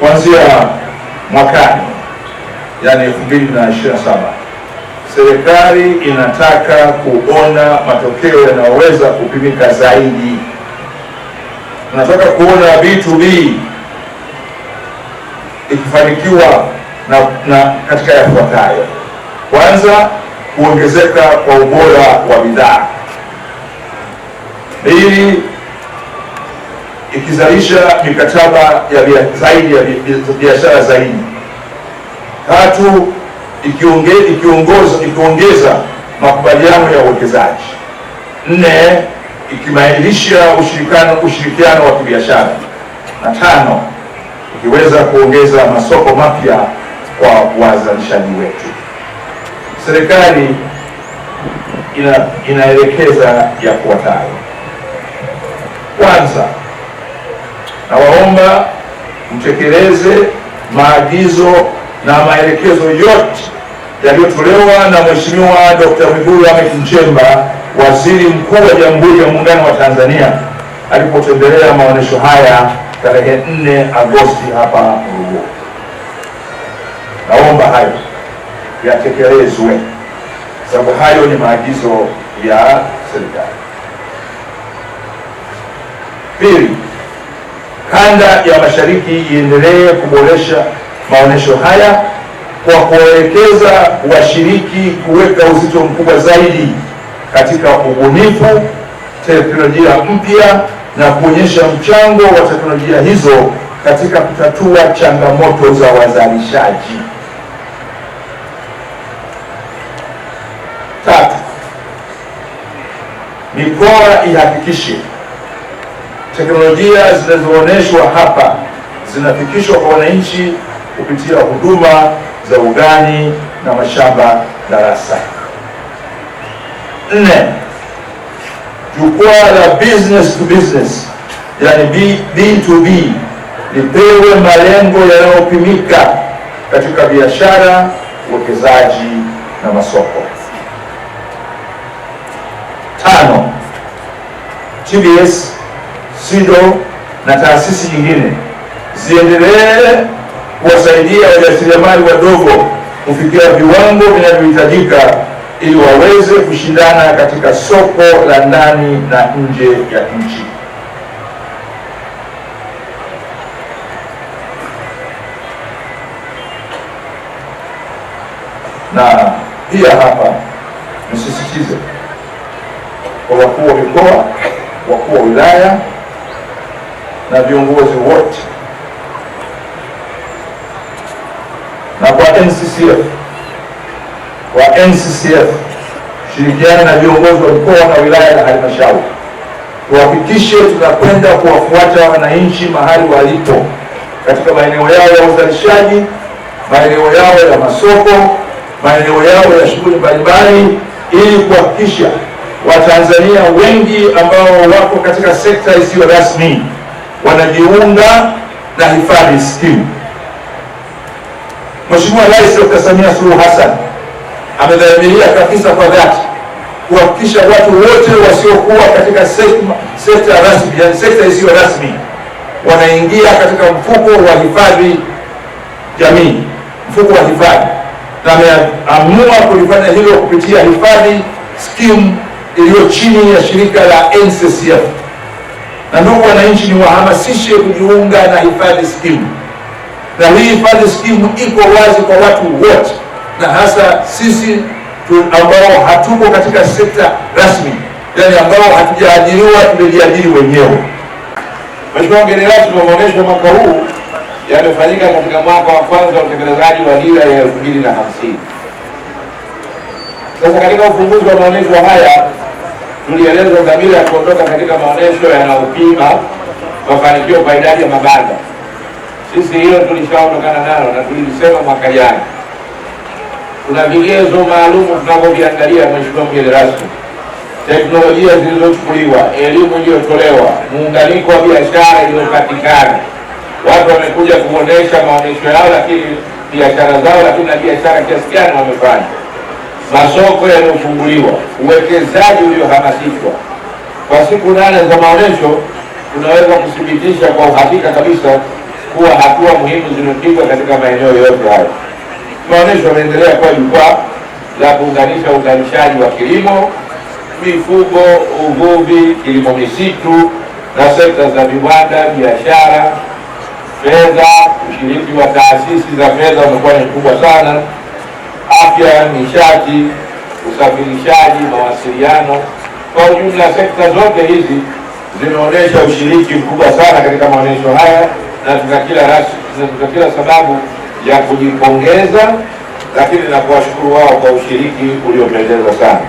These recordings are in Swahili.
kuanzia mwakani, yani 2027, serikali inataka kuona matokeo yanayoweza kupimika zaidi. Tunataka kuona B2B ikifanikiwa na katika yafuatayo: kwanza, kuongezeka kwa ubora wa bidhaa; pili, ikizalisha mikataba ya biashara zaidi; tatu, ikiongeza makubaliano ya uwekezaji; nne, ikiimarisha ushirikiano wa kibiashara; na tano, ikiweza kuongeza masoko mapya kwa wazalishaji wetu. Serikali inaelekeza yafuatayo. Kwanza, nawaomba mtekeleze maagizo na maelekezo yote yaliyotolewa na Mheshimiwa Dr. Mwigulu Lameck Nchemba, Waziri Mkuu wa Jamhuri ya Muungano wa Tanzania, alipotembelea maonesho haya tarehe 4 Agosti hapa Morogoro. Naomba hayo yatekelezwe, sababu hayo ni maagizo ya serikali. Pili, kanda ya Mashariki iendelee kuboresha maonesho haya kwa kuelekeza washiriki kuweka uzito mkubwa zaidi katika ubunifu, teknolojia mpya na kuonyesha mchango wa teknolojia hizo katika kutatua changamoto za wazalishaji. Tatu, mikoa ihakikishe teknolojia zinazoonyeshwa hapa zinafikishwa kwa wananchi kupitia huduma za ugani na mashamba darasa. 4, jukwaa la business to business, yani B2B, lipewe malengo yanayopimika katika biashara, uwekezaji na masoko. 5, TBS, SIDO na taasisi nyingine ziendelee kuwasaidia wajasiriamali wadogo kufikia viwango vinavyohitajika ili waweze kushindana katika soko la ndani na nje ya nchi. Na pia hapa nisisitize kwa wakuu wa mikoa, wakuu wa wilaya na viongozi wote, na kwa NCCF shirikiana na viongozi wa mikoa na wilaya na halmashauri, tuhakikishe tunakwenda kuwafuata wananchi mahali walipo katika maeneo yao ya uzalishaji, maeneo yao ya masoko, maeneo yao ya shughuli mbalimbali, ili kuhakikisha Watanzania wengi ambao wako katika sekta isiyo rasmi wanajiunga na hifadhi skimu. Mheshimiwa Rais Dr. Samia Suluhu Hassan amedhamiria kabisa kwa dhati kuhakikisha watu wote wasiokuwa katika sekta rasmi, yani sekta isiyo rasmi, wanaingia katika mfuko wa hifadhi jamii, mfuko wa hifadhi, na ameamua kulifanya hilo kupitia hifadhi skimu iliyo chini ya shirika la NCCF. Na ndugu wananchi, ni wahamasishe kujiunga na hifadhi skimu, na hii hifadhi skimu iko wazi kwa watu wote, na hasa sisi ambao hatuko katika sekta rasmi, yani ambao hatujaajiriwa, tumejiajiri wenyewe. Mheshimiwa mgeni rasmi, maonesho mwaka huu yamefanyika katika mwaka wa kwanza wa utekelezaji wa dira ya 2050. Sasa katika ufunguzi wa maonesho haya tulieleza dhamira ya kuondoka katika maonesho yanayopima mafanikio kwa idadi ya mabanda. Sisi hilo tulishaondokana nalo na tulisema mwaka jana. Kuna vigezo maalum tunavyoviangalia, Mheshimiwa mgeni rasmi: teknolojia zilizochukuliwa, elimu iliyotolewa, muunganiko wa biashara iliyopatikana. Watu wamekuja kuonesha maonesho yao, lakini biashara zao, lakini na biashara kiasi gani wamefanya, masoko yaliyofunguliwa, uwekezaji uliohamasishwa. Kwa siku 8 za maonesho tunaweza kuthibitisha kwa uhakika kabisa kuwa hatua muhimu zimepigwa katika maeneo yote hayo. Maonesho yameendelea kuwa jukwaa la kuunganisha uzalishaji wa kilimo, mifugo, uvuvi, kilimo misitu na sekta za viwanda, biashara, fedha. Ushiriki wa taasisi za fedha umekuwa ni mkubwa sana. Afya, nishati, usafirishaji, mawasiliano, kwa ujumla sekta zote hizi zimeonyesha ushiriki mkubwa sana katika maonyesho haya, na tuna kila sababu ya kujipongeza, lakini na kuwashukuru wao kwa ushiriki uliopendeza sana.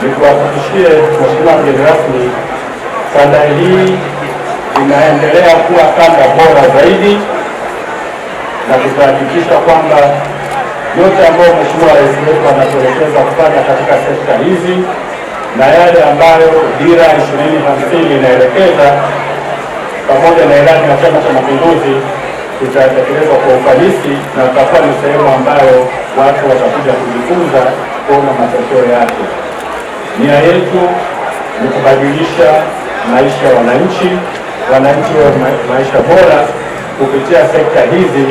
Nikuhakikishie Mheshimiwa mgeni rasmi, kanda hii inaendelea kuwa kanda bora zaidi, na tutahakikisha kwamba yote ambayo Mheshimiwa Rais wetu anatuelekeza kufanya katika sekta hizi na yale ambayo Dira 2050 inaelekeza pamoja na ilani ya Chama cha Mapinduzi tutatekelezwa kwa ufanisi, na tutakuwa ni sehemu ambayo watu watakuja kujifunza kuona matokeo yake. Nia yetu ni kubadilisha maisha ya wananchi wa maisha bora kupitia sekta hizi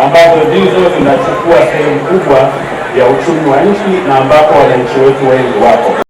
ambazo ndizo zinachukua sehemu kubwa ya uchumi wa nchi na ambapo wananchi wetu wengi wako.